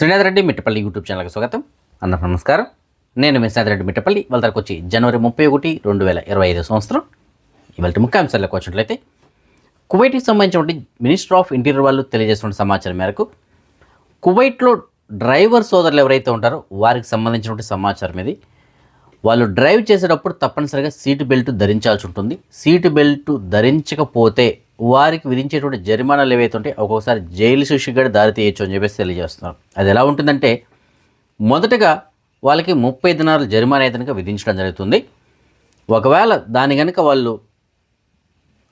Srinath Reddy Mittapalli YouTube ఛానల్కి స్వాగతం. అందరికీ నమస్కారం. నేను మీ శ్రీనాథ్ రెడ్డి మిట్టపల్లి. వాళ్ళ తరకు వచ్చి జనవరి 31, 2025 సంవత్సరం. ఇవాళ ముఖ్యాంశాలకు వచ్చినట్లయితే కువైట్కి సంబంధించిన మినిస్టర్ ఆఫ్ ఇంటీరియర్ వాళ్ళు తెలియజేస్తున్న సమాచారం మేరకు కువైట్లో డ్రైవర్ సోదరులు ఎవరైతే ఉంటారో వారికి సంబంధించినటువంటి సమాచారం ఇది. వాళ్ళు డ్రైవ్ చేసేటప్పుడు తప్పనిసరిగా సీటు బెల్ట్ ధరించాల్సి ఉంటుంది. సీటు బెల్ట్ ధరించకపోతే వారికి విధించేటువంటి జరిమానాలు ఏవైతే ఉంటే ఒక్కొక్కసారి జైలు శిక్ష కూడా దారి తీయచ్చు అని చెప్పేసి తెలియజేస్తున్నారు. అది ఎలా ఉంటుందంటే మొదటగా వాళ్ళకి 30 దినాల జరిమానా అయితే కనుక విధించడం జరుగుతుంది. ఒకవేళ దాని కనుక వాళ్ళు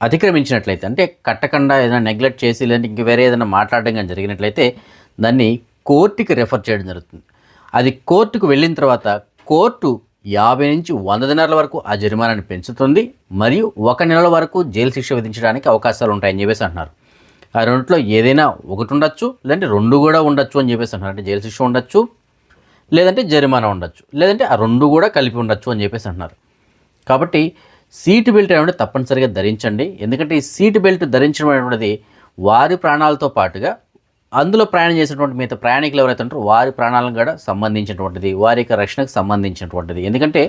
అతిక్రమించినట్లయితే, అంటే కట్టకుండా ఏదైనా నెగ్లెక్ట్ చేసి లేదంటే ఇంక వేరే ఏదైనా మాట్లాడడం కానీ జరిగినట్లయితే దాన్ని కోర్టుకి రెఫర్ చేయడం జరుగుతుంది. అది కోర్టుకు వెళ్ళిన తర్వాత కోర్టు 50 నుంచి 100 దినాల వరకు ఆ జరిమానాన్ని పెంచుతుంది. మరియు 1 నెల వరకు జైలు శిక్ష విధించడానికి అవకాశాలు ఉంటాయని చెప్పేసి అంటున్నారు. ఆ రెండిట్లో ఏదైనా ఒకటి ఉండొచ్చు, లేదంటే 2 కూడా ఉండొచ్చు అని చెప్పేసి అంటున్నారు. అంటే జైలు శిక్ష ఉండొచ్చు, లేదంటే జరిమానా ఉండొచ్చు, లేదంటే ఆ 2 కూడా కలిపి ఉండొచ్చు అని చెప్పేసి అంటున్నారు. కాబట్టి సీట్ బెల్ట్ అనేది తప్పనిసరిగా ధరించండి. ఎందుకంటే ఈ సీట్ బెల్ట్ ధరించడం అనేటువంటిది వారి ప్రాణాలతో పాటుగా అందులో ప్రయాణం చేసినటువంటి మిగతా ప్రయాణికులు ఎవరైతే ఉంటారో వారి ప్రాణాలను కూడా సంబంధించినటువంటిది, వారి యొక్క రక్షణకు సంబంధించినటువంటిది. ఎందుకంటే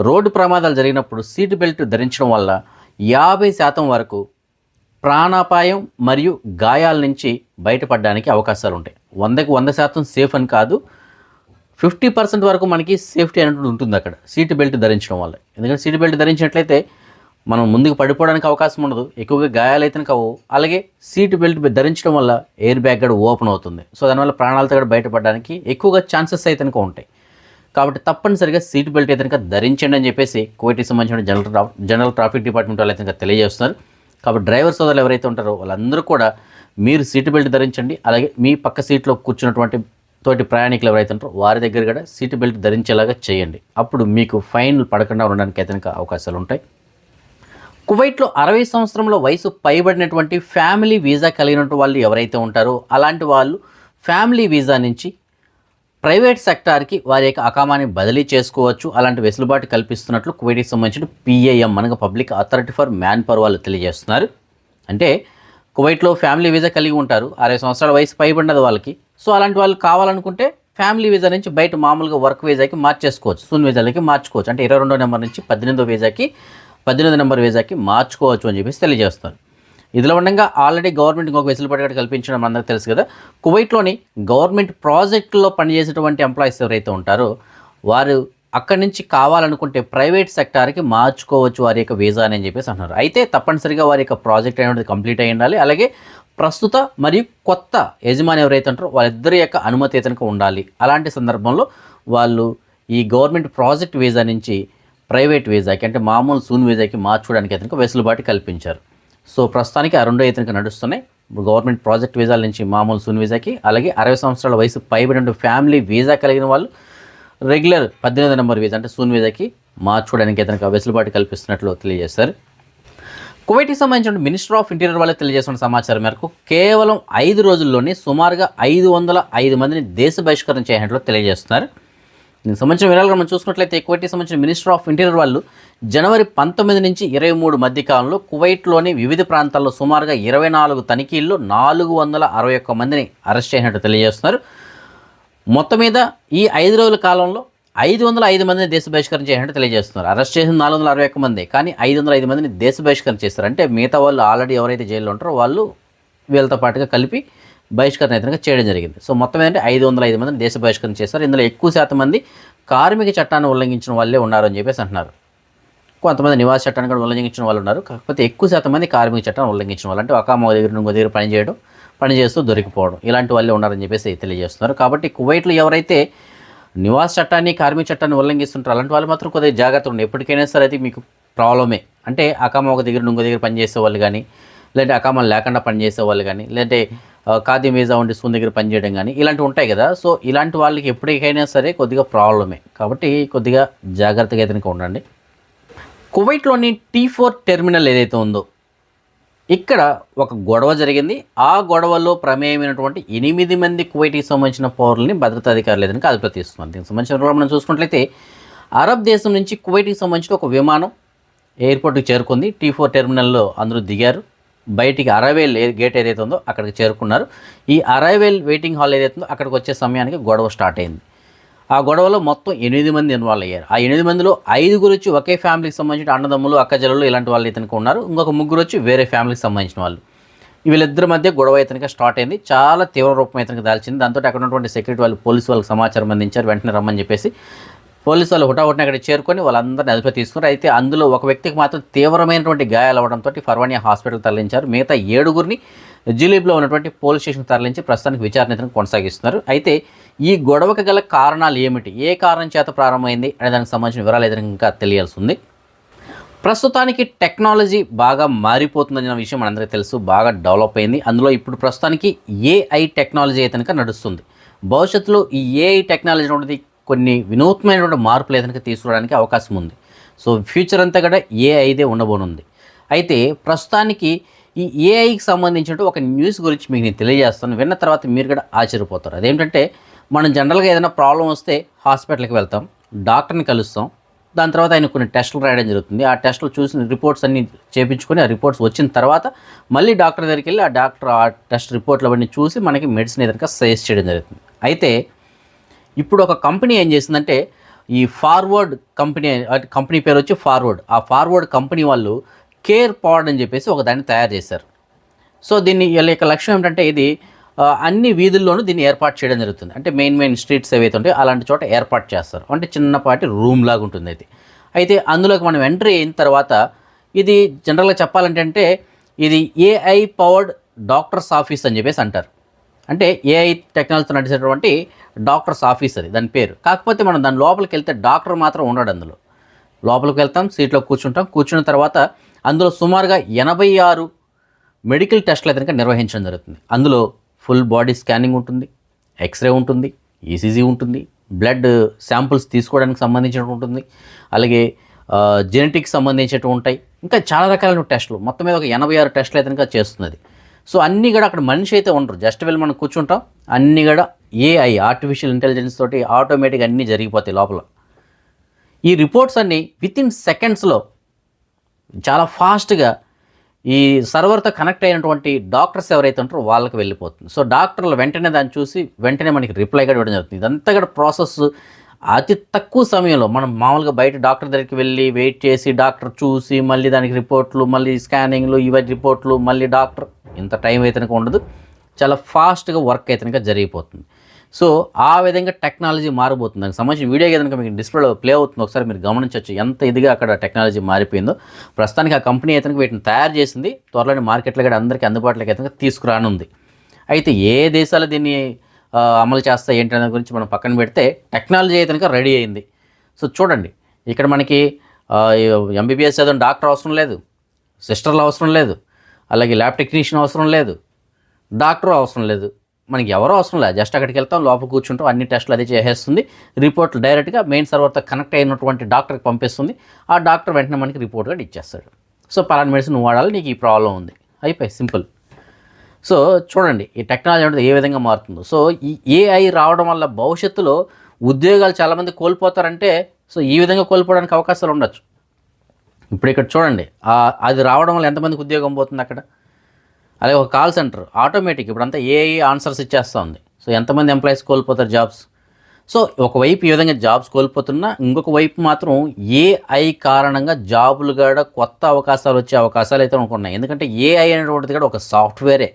రోడ్డు ప్రమాదాలు జరిగినప్పుడు సీట్ బెల్ట్ ధరించడం వల్ల 50% వరకు ప్రాణాపాయం మరియు గాయాల నుంచి బయటపడడానికి అవకాశాలు ఉంటాయి. 100కి 100% సేఫ్ అని కాదు, 50% వరకు మనకి సేఫ్టీ అనేటువంటి ఉంటుంది అక్కడ సీట్ బెల్ట్ ధరించడం వల్ల. ఎందుకంటే సీట్ బెల్ట్ ధరించినట్లయితే మనం ముందుకు పడిపోవడానికి అవకాశం ఉండదు, ఎక్కువగా గాయాలైతే కావు. అలాగే సీట్ బెల్ట్ ధరించడం వల్ల ఎయిర్ బ్యాగ్ కూడా ఓపెన్ అవుతుంది. సో దానివల్ల ప్రాణాలతో కూడా బయటపడడానికి ఎక్కువగా ఛాన్సెస్ అయితే ఉంటాయి. కాబట్టి తప్పనిసరిగా సీట్ బెల్ట్ అయితే ధరించండి అని చెప్పేసి కువైట్కి సంబంధించిన జనరల్ ట్రాఫిక్ డిపార్ట్మెంట్ వాళ్ళు అయితే తెలియజేస్తున్నారు. కాబట్టి డ్రైవర్ సోదరులు ఎవరైతే ఉంటారో వాళ్ళందరూ కూడా మీరు సీట్ బెల్ట్ ధరించండి. అలాగే మీ పక్క సీట్లో కూర్చున్నటువంటి తోటి ప్రయాణికులు ఎవరైతే ఉంటారో వారి దగ్గర కూడా సీట్ బెల్ట్ ధరించేలాగా చేయండి. అప్పుడు మీకు ఫైన్ పడకుండా ఉండడానికి అయితే అవకాశాలు ఉంటాయి. కువైట్లో 60 సంవత్సరంలో వయసు పైబడినటువంటి ఫ్యామిలీ వీసా కలిగినటువంటి వాళ్ళు ఎవరైతే ఉంటారో అలాంటి వాళ్ళు ఫ్యామిలీ వీసా నుంచి ప్రైవేట్ సెక్టార్కి వారి యొక్క అకామాన్ని బదిలీ చేసుకోవచ్చు. అలాంటి వెసులుబాటు కల్పిస్తున్నట్లు కువైట్కి సంబంధించిన PIM అనగా public authority for man power వాళ్ళు తెలియజేస్తున్నారు. అంటే కువైట్లో ఫ్యామిలీ వీసా కలిగి ఉంటారు, 60 సంవత్సరాల వయసు పైబడినది వాళ్ళకి. సో అలాంటి వాళ్ళు కావాలనుకుంటే ఫ్యామిలీ వీసా నుంచి బయట మామూలుగా వర్క్ వీసాకి మార్చేసుకోవచ్చు, సూన్ వీసాలకి మార్చుకోవచ్చు. అంటే 22వ నెంబర్ నుంచి 18వ వీసాకి 18 నెంబర్ వీసాకి మార్చుకోవచ్చు అని చెప్పేసి తెలియజేస్తారు. ఇదిలో ఉండగా ఆల్రెడీ గవర్నమెంట్ ఇంకొక వెసులుబాటు కల్పించడం అందరికీ తెలుసు కదా. కువైట్లోని గవర్నమెంట్ ప్రాజెక్టుల్లో పనిచేసేటువంటి ఎంప్లాయీస్ ఎవరైతే ఉంటారో వారు అక్కడి నుంచి కావాలనుకుంటే ప్రైవేట్ సెక్టార్కి మార్చుకోవచ్చు వారి యొక్క వీసా అని చెప్పేసి అంటున్నారు. అయితే తప్పనిసరిగా వారి యొక్క ప్రాజెక్ట్ అనేది కంప్లీట్ అయి ఉండాలి. అలాగే ప్రస్తుత మరియు కొత్త యజమాని ఎవరైతే ఉంటారో వాళ్ళిద్దరి యొక్క అనుమతి అయితే ఉండాలి. అలాంటి సందర్భంలో వాళ్ళు ఈ గవర్నమెంట్ ప్రాజెక్ట్ వీసా నుంచి ప్రైవేట్ వీసాకి, అంటే మామూలు సూన్ వీసాకి మార్చుకోవడానికి అయితే వెసులుబాటు కల్పించారు. సో ప్రస్తుతానికి ఆ 2 అయితే నడుస్తున్నాయి. గవర్నమెంట్ ప్రాజెక్ట్ వీసాల నుంచి మామూలు సూన్ వీసాకి, అలాగే 60 సంవత్సరాల వయసు పైబడిన ఫ్యామిలీ వీసా కలిగిన వాళ్ళు రెగ్యులర్ 18వ నెంబర్ వీసా అంటే సూన్ వీసాకి మార్చుకోవడానికి అయితే వెసులుబాటు కల్పిస్తున్నట్లు తెలియజేశారు. కువైట్కి సంబంధించిన మినిస్టర్ ఆఫ్ ఇంటీరియర్ వాళ్ళు తెలియజేస్తున్న సమాచారం మేరకు కేవలం 5 రోజుల్లోనే సుమారుగా 505 మందిని దేశ బహిష్కరణ చేయనట్లు తెలియజేస్తున్నారు. దీనికి సంబంధించిన వివరాలు మనం చూసుకున్నట్లయితే కువైట్కి సంబంధించిన మినిస్టర్ ఆఫ్ ఇంటీరియర్ వాళ్ళు జనవరి 19 నుంచి 23 మధ్య కాలంలో కువైట్లోని వివిధ ప్రాంతాల్లో సుమారుగా 24 తనిఖీల్లో 461 మందిని అరెస్ట్ చేసినట్టు తెలియజేస్తున్నారు. మొత్తం మీద ఈ 5 రోజుల కాలంలో 505 మందిని దేశ బహిష్కరణ చేసినట్టు తెలియజేస్తున్నారు. అరెస్ట్ చేసిన 461 మంది, కానీ 505 మందిని దేశ బహిష్కరణ చేస్తారు. అంటే మిగతా వాళ్ళు ఆల్రెడీ ఎవరైతే జైల్లో ఉంటారో వాళ్ళు వీళ్ళతో పాటుగా కలిపి బహిష్కరణ అయితే చేయడం జరిగింది. సో మొత్తం ఏంటంటే 505 మందిని దేశ బహిష్కరణ చేస్తారు. ఇందులో ఎక్కువ శాతం మంది కార్మిక చట్టాన్ని ఉల్లంఘించిన వాళ్ళే ఉన్నారు అని చెప్పేసి అంటున్నారు. కొంతమంది నివాస చట్టాన్ని కూడా ఉల్లంఘించిన వాళ్ళు ఉన్నారు. కాకపోతే ఎక్కువ శాతం మంది కార్మిక చట్టాన్ని ఉల్లంఘించిన వాళ్ళు, అంటే ఒక దగ్గర ఇంకో దగ్గర పని చేస్తూ దొరికిపోవడం, ఇలాంటి వాళ్ళే ఉన్నారని చెప్పేసి తెలియజేస్తున్నారు. కాబట్టి కువైట్లో ఎవరైతే నివాస చట్టాన్ని కార్మిక చట్టాన్ని ఉల్లంఘిస్తుంటారో అలాంటి వాళ్ళు మాత్రం కొద్దిగా జాగ్రత్త ఉండి, ఎప్పటికైనా సరే అయితే మీకు ప్రాబ్లమే. అంటే అకామా ఒక దగ్గర ఇంకో దగ్గర పనిచేసే వాళ్ళు కానీ, లేదంటే అకామా లేకుండా పనిచేసే వాళ్ళు కానీ, లేదంటే ఖాదీ వీసా ఉండి సూన్ దగ్గర పనిచేయడం కానీ ఇలాంటివి ఉంటాయి కదా. సో ఇలాంటి వాళ్ళకి ఎప్పటికైనా సరే కొద్దిగా ప్రాబ్లమే. కాబట్టి కొద్దిగా జాగ్రత్తగా అయితే ఉండండి. కువైట్లోని T4 టెర్మినల్ ఏదైతే ఉందో ఇక్కడ ఒక గొడవ జరిగింది. ఆ గొడవలో ప్రమేయమైనటువంటి 8 మంది కువైట్కి సంబంధించిన పౌరులని భద్రతా అధికారులు ఏదైనా అదుపులో తీస్తున్నారు. దీనికి సంబంధించిన మనం చూసుకున్నట్లయితే అరబ్ దేశం నుంచి కువైట్కి సంబంధించిన ఒక విమానం ఎయిర్పోర్ట్కి చేరుకుంది. T4 టెర్మినల్లో అందరూ దిగారు. బయటికి అరైవల్ గేట్ ఏదైతే ఉందో అక్కడికి చేరుకున్నారు. ఈ అరైవల్ వెయిటింగ్ హాల్ ఏదైతే ఉందో అక్కడికి వచ్చే సమయానికి గొడవ స్టార్ట్ అయింది. ఆ గొడవలో మొత్తం 8 మంది ఇన్వాల్వ్ అయ్యారు. ఆ 8 మందిలో 5 వచ్చి ఒకే ఫ్యామిలీకి సంబంధించిన అన్నదమ్ములు, అక్కచెల్లెళ్ళు ఇలాంటి వాళ్ళు ఇతనికి ఉన్నారు. ఇంకొక 3 వచ్చి వేరే ఫ్యామిలీకి సంబంధించిన వాళ్ళు. వీళ్ళిద్దరి మధ్య గొడవ ఇతనికి స్టార్ట్ అయింది. చాలా తీవ్ర రూపం ఇతనికి దాల్చింది. దాంతో అక్కడ ఉన్నటువంటి సెక్యూరిటీ వాళ్ళు పోలీసు వాళ్ళకి సమాచారం అందించారు. వెంటనే రమ్మని చెప్పేసి పోలీసు వాళ్ళు హుటాహుటిన అక్కడికి చేరుకొని వాళ్ళందరినీ అదుపులో తీసుకున్నారు. అయితే అందులో ఒక వ్యక్తికి మాత్రం తీవ్రమైనటువంటి గాయాలు అవ్వడంతో ఫర్వానియా హాస్పిటల్ తరలించారు. మిగతా 7గురిని జిలీబ్లో ఉన్నటువంటి పోలీస్ స్టేషన్ తరలించి ప్రస్తుతానికి విచారణ కొనసాగిస్తున్నారు. అయితే ఈ గొడవకు గల కారణాలు ఏమిటి, ఏ కారణం చేత ప్రారంభమైంది అనే దానికి సంబంధించిన వివరాలు ఏదైనా ఇంకా తెలియాల్సి ఉంది. ప్రస్తుతానికి టెక్నాలజీ బాగా మారిపోతుందన్న విషయం మనందరికీ తెలుసు. బాగా డెవలప్ అయింది. అందులో ఇప్పుడు ప్రస్తుతానికి ఏఐ టెక్నాలజీ అయితే నడుస్తుంది. భవిష్యత్తులో ఈ ఏఐ టెక్నాలజీ అనేది కొన్ని వినూత్నమైనటువంటి మార్పులు ఏదైనా తీసుకురావడానికి అవకాశం ఉంది. సో ఫ్యూచర్ అంతా కూడా ఏఐదే ఉండబోనుంది. అయితే ప్రస్తుతానికి ఈ ఏఐకి సంబంధించిన ఒక న్యూస్ గురించి మీకు నేను తెలియజేస్తాను. విన్న తర్వాత మీరు కూడా ఆశ్చర్యపోతారు. అదేంటంటే మనం జనరల్గా ఏదైనా ప్రాబ్లం వస్తే హాస్పిటల్కి వెళ్తాం, డాక్టర్ని కలుస్తాం. దాని తర్వాత ఆయన కొన్ని టెస్టులు రాయడం జరుగుతుంది. ఆ టెస్టులు చూసిన రిపోర్ట్స్ అన్నీ చేయించుకొని ఆ రిపోర్ట్స్ వచ్చిన తర్వాత మళ్ళీ డాక్టర్ దగ్గరికి వెళ్ళి ఆ డాక్టర్ ఆ టెస్ట్ రిపోర్ట్లు అవన్నీ చూసి మనకి మెడిసిన్ ఏదైనా సజెస్ట్ చేయడం జరుగుతుంది. అయితే ఇప్పుడు ఒక కంపెనీ ఏం చేసిందంటే ఈ ఫార్వర్డ్ కంపెనీ పేరు వచ్చి ఫార్వర్డ్. ఆ ఫార్వర్డ్ కంపెనీ వాళ్ళు కేర్ పాడ్ అని చెప్పేసి ఒక దాన్ని తయారు చేశారు. సో దీన్ని వీళ్ళ యొక్క లక్ష్యం ఏమిటంటే ఇది అన్ని వీధుల్లోనూ దీన్ని ఏర్పాటు చేయడం జరుగుతుంది. అంటే మెయిన్ స్ట్రీట్స్ ఏవైతే ఉంటాయో అలాంటి చోట ఏర్పాటు చేస్తారు. అంటే చిన్నపాటి రూమ్ లాగా ఉంటుంది అది. అయితే అందులోకి మనం ఎంట్రీ అయిన తర్వాత ఇది జనరల్గా చెప్పాలంటే ఇది ఏఐ పవర్డ్ డాక్టర్స్ ఆఫీస్ అని చెప్పేసి అంటారు. అంటే ఏఐ టెక్నాలజీతో నడిచేటువంటి డాక్టర్స్ ఆఫీస్ అది దాని పేరు. కాకపోతే మనం దాని లోపలికి వెళ్తే డాక్టర్ మాత్రం ఉండడు. అందులో లోపలికి వెళ్తాం, సీట్లో కూర్చుంటాం. కూర్చున్న తర్వాత అందులో సుమారుగా 86 మెడికల్ టెస్టులు అయితే నిర్వహించడం జరుగుతుంది. అందులో ఫుల్ బాడీ స్కానింగ్ ఉంటుంది, ఎక్స్రే ఉంటుంది, ఈసీజీ ఉంటుంది, బ్లడ్ శాంపుల్స్ తీసుకోవడానికి సంబంధించినట్టు ఉంటుంది, అలాగే జెనెటిక్స్ సంబంధించినట్టు ఉంటాయి. ఇంకా చాలా రకాలైన టెస్టులు. మొత్తం మీద ఒక 86 టెస్టులు అయితే చేస్తుంది. సో అన్నీ కూడా అక్కడ మనిషి అయితే ఉండరు. జస్ట్ వెళ్ళి మనం కూర్చుంటాం. అన్నీ కూడా ఏఐ ఆర్టిఫిషియల్ ఇంటెలిజెన్స్ తోటి ఆటోమేటిక్గా అన్నీ జరిగిపోతాయి లోపల. ఈ రిపోర్ట్స్ అన్నీ వితిన్ సెకండ్స్లో చాలా ఫాస్ట్గా ఈ సర్వర్తో కనెక్ట్ అయినటువంటి డాక్టర్స్ ఎవరైతే ఉంటారో వాళ్ళకి వెళ్ళిపోతుంది. సో డాక్టర్లు వెంటనే దాన్ని చూసి వెంటనే మనకి రిప్లై కూడా ఇవ్వడం జరుగుతుంది. ఇదంతా కూడా ప్రాసెస్ అతి తక్కువ సమయంలో. మనం మామూలుగా బయట డాక్టర్ దగ్గరికి వెళ్ళి వెయిట్ చేసి డాక్టర్ చూసి మళ్ళీ దానికి రిపోర్ట్లు, మళ్ళీ స్కానింగ్లు, ఇవన్నీ రిపోర్ట్లు, మళ్ళీ డాక్టర్, ఇంత టైం అయితే ఉండదు. చాలా ఫాస్ట్గా వర్క్ అయితే జరిగిపోతుంది. సో ఆ విధంగా టెక్నాలజీ మారిపోతుంది. దానికి సంబంధించిన వీడియో ఏదైనా మీకు డిస్ప్లేలో ప్లే అవుతుంది, ఒకసారి మీరు గమనించవచ్చు ఎంత ఇదిగా అక్కడ టెక్నాలజీ మారిపోయిందో. ప్రస్తుతానికి ఆ కంపెనీ అయితే వీటిని తయారు చేసింది. త్వరలోని మార్కెట్లో కూడా అందరికీ అందుబాటులోకి అయితే తీసుకురానుంది. అయితే ఏ దేశాలు దీన్ని అమలు చేస్తాయి ఏంటి అనే గురించి మనం పక్కన పెడితే టెక్నాలజీ అయితే రెడీ అయింది. సో చూడండి, ఇక్కడ మనకి ఎంబీబీఎస్ చదివిన డాక్టర్ అవసరం లేదు, సిస్టర్లు అవసరం లేదు, అలాగే ల్యాబ్ టెక్నీషియన్ అవసరం లేదు, డాక్టర్ అవసరం లేదు, మనకి ఎవరో అవసరం లేదు. జస్ట్ అక్కడికి వెళ్తాం, లోపల కూర్చుంటాం, అన్ని టెస్టులు అదే చేసేస్తుంది. రిపోర్ట్లు డైరెక్ట్గా మెయిన్ సర్వర్తో కనెక్ట్ అయినటువంటి డాక్టర్కి పంపిస్తుంది. ఆ డాక్టర్ వెంటనే మనకి రిపోర్ట్ కూడా ఇచ్చేస్తాడు. సో పలానా మెడిసిన్ నువ్వు వాడాలి, నీకు ఈ ప్రాబ్లం ఉంది, అయిపోయి సింపుల్. సో చూడండి ఈ టెక్నాలజీ అనేది ఏ విధంగా మారుతుందో. సో ఈ ఏఐ రావడం వల్ల భవిష్యత్తులో ఉద్యోగాలు చాలామంది కోల్పోతారంటే సో ఈ విధంగా కోల్పోవడానికి అవకాశాలు ఉండొచ్చు. ఇప్పుడు ఇక్కడ చూడండి, అది రావడం వల్ల ఎంతమందికి ఉద్యోగం పోతుంది అక్కడ. అలాగే ఒక కాల్ సెంటర్ ఆటోమేటిక్ ఇప్పుడంతా ఏఐ ఆన్సర్స్ ఇచ్చేస్తూ ఉంది. సో ఎంతమంది ఎంప్లాయీస్ కోల్పోతారు జాబ్స్. సో ఒకవైపు ఈ విధంగా జాబ్స్ కోల్పోతున్నా, ఇంకొక వైపు మాత్రం ఏఐ కారణంగా జాబులు కూడా కొత్త అవకాశాలు వచ్చే అవకాశాలు అయితే ఉన్నాయి. ఎందుకంటే ఏఐ అనేటువంటిది కూడా ఒక సాఫ్ట్వేరే.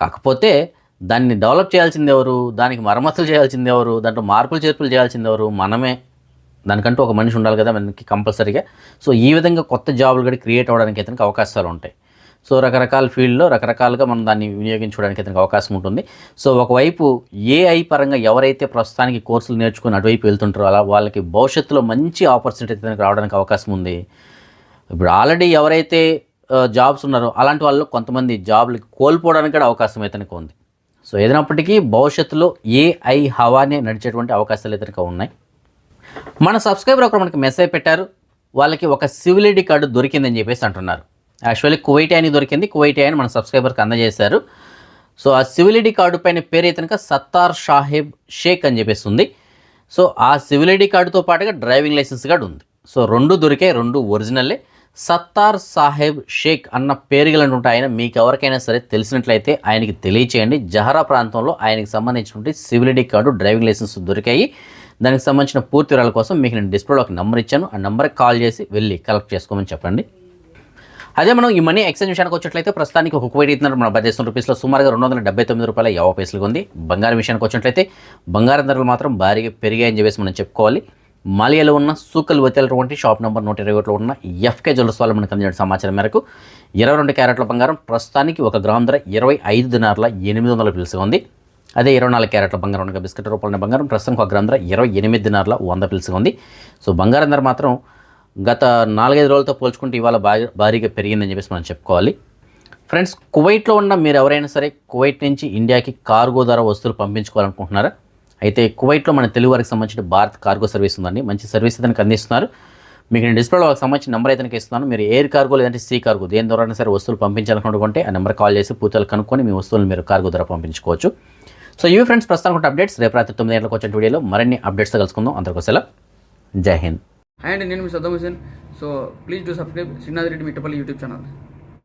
కాకపోతే దాన్ని డెవలప్ చేయాల్సింది ఎవరు, దానికి మరమ్మతులు చేయాల్సింది ఎవరు, దాంట్లో మార్పులు చేర్పులు చేయాల్సింది ఎవరు, మనమే. దానికంటూ ఒక మనిషి ఉండాలి కదా మనకి కంపల్సరీగా. సో ఈ విధంగా కొత్త జాబులు కూడా క్రియేట్ అవ్వడానికి అయితే అవకాశాలు ఉంటాయి. సో రకరకాల ఫీల్డ్లో రకరకాలుగా మనం దాన్ని వినియోగించుకోవడానికి అయితే అవకాశం ఉంటుంది. సో ఒకవైపు ఏఐ పరంగా ఎవరైతే ప్రస్తుతానికి కోర్సులు నేర్చుకుని అటువైపు వెళ్తుంటారో అలా వాళ్ళకి భవిష్యత్తులో మంచి ఆపర్చునిటీ అయితే రావడానికి అవకాశం ఉంది. ఇప్పుడు ఆల్రెడీ ఎవరైతే జాబ్స్ ఉన్నారో అలాంటి వాళ్ళు కొంతమంది జాబ్లు కోల్పోవడానికి కూడా అవకాశం అయితే ఉంది. సో ఏదైనప్పటికీ భవిష్యత్తులో ఏఐ హవానే నడిచేటువంటి అవకాశాలు అయితే ఉన్నాయి. మన సబ్స్క్రైబర్ ఒకరు మనకి మెసేజ్ పెట్టారు, వాళ్ళకి ఒక సివిల్ ఐడి కార్డు దొరికిందని చెప్పేసి అంటున్నారు. యాక్చువల్లీ కువైటీ అని దొరికింది, కువైటీ అని మన సబ్స్క్రైబర్కి అందజేశారు. సో ఆ సివిల్ ఐడి కార్డు పైన పేరు అయితే సత్తార్ షాహెబ్ షేక్ అని చెప్పేసి ఉంది. సో ఆ సివిల్ ఐడి కార్డుతో పాటుగా డ్రైవింగ్ లైసెన్స్ కార్డు ఉంది. సో రెండు దొరికాయి, రెండు ఒరిజినల్లే. సత్తార్ సాహెబ్ షేక్ అన్న పేరు గలంటుంటే ఆయన మీకు ఎవరికైనా సరే తెలిసినట్లయితే ఆయనకి తెలియచేయండి. జహరా ప్రాంతంలో ఆయనకి సంబంధించినటువంటి civil ID card, driving licence దొరికాయి. దానికి సంబంధించిన పూర్తి వివరాల కోసం మీకు నేను డిస్ప్లేలో ఒక నెంబర్ ఇచ్చాను. ఆ నెంబర్కి కాల్ చేసి వెళ్ళి కలెక్ట్ చేసుకోమని చెప్పండి. అదే మనం ఈ మనీ ఎక్స్చేంజ్ విషయానికి వచ్చినట్లయితే ప్రస్తుతానికి ఒక కువైట్ ఇస్తున్నారు మన భారతదేశం రూపీస్లో సుమారుగా 279 రూపాయల 50 పైసలుగా ఉంది. బంగారం విషయానికి వచ్చినట్లయితే బంగారం ధరలు మాత్రం భారీగా పెరిగాయని చెప్పేసి మనం చెప్పుకోవాలి. మాలియాలో ఉన్న సూకల్ వతేలటువంటి షాప్ నెంబర్ 121లో ఉన్న ఎఫ్కే జ్యువెలర్స్ వాళ్ళు మనకు అందించిన సమాచారం మేరకు 22 క్యారెట్ల బంగారం ప్రస్తుతానికి 1 గ్రామ్ ధర 25 దినార్ల 800 పిలుసుగా ఉంది. అదే 24 క్యారెట్ల బంగారం ఉన్న బిస్కెట్ రూపాయల బంగారం ప్రస్తుతం 1 గ్రామ్ ధర 28 దినార్ల 100 పిలుసుగా ఉంది. సో బంగారం ధర మాత్రం గత 4-5 రోజులతో పోల్చుకుంటే ఇవాళ భారీగా పెరిగిందని చెప్పేసి మనం చెప్పుకోవాలి. ఫ్రెండ్స్, కువైట్లో ఉన్న మీరు ఎవరైనా సరే కువైట్ నుంచి ఇండియాకి కార్గో ద్వారా వస్తువులు పంపించుకోవాలనుకుంటున్నారా? అయితే కువైట్లో మన తెలుగు వారికి సంబంధించిన భారత్ కార్గో సర్వీస్ ఉందండి. మంచి సర్వీస్ అతనికి అందిస్తున్నారు. మీకు నేను డిస్ప్లేలో వాళ్ళకి సంబంధించిన నెంబర్ అయితే ఇస్తున్నాను. మీరు ఎయిర్ కార్గో లేదంటే సీ కార్గో దేని ద్వారా సరే వస్తువులు పంపించాలనుకుంటే ఆ నెంబర్ కాల్ చేసి పూర్తిగా కనుక్కొని మీ వస్తువులు మీరు కార్గో ద్వారా పంపించుకోవచ్చు. సో ఇవి ఫ్రెండ్స్ ప్రస్తుతానికి అప్డేట్స్. రేపు రాత్రి 9 గంటలకు వచ్చే వీడియోలో మరిన్ని అప్డేట్స్తో కలుసుకుందాం. అందరికీ సెలవు. జై హింద్. హాయ్ అండి, నేను మీ Saddam Hussain. So please do subscribe Srinath Reddy Mittapalli YouTube channel.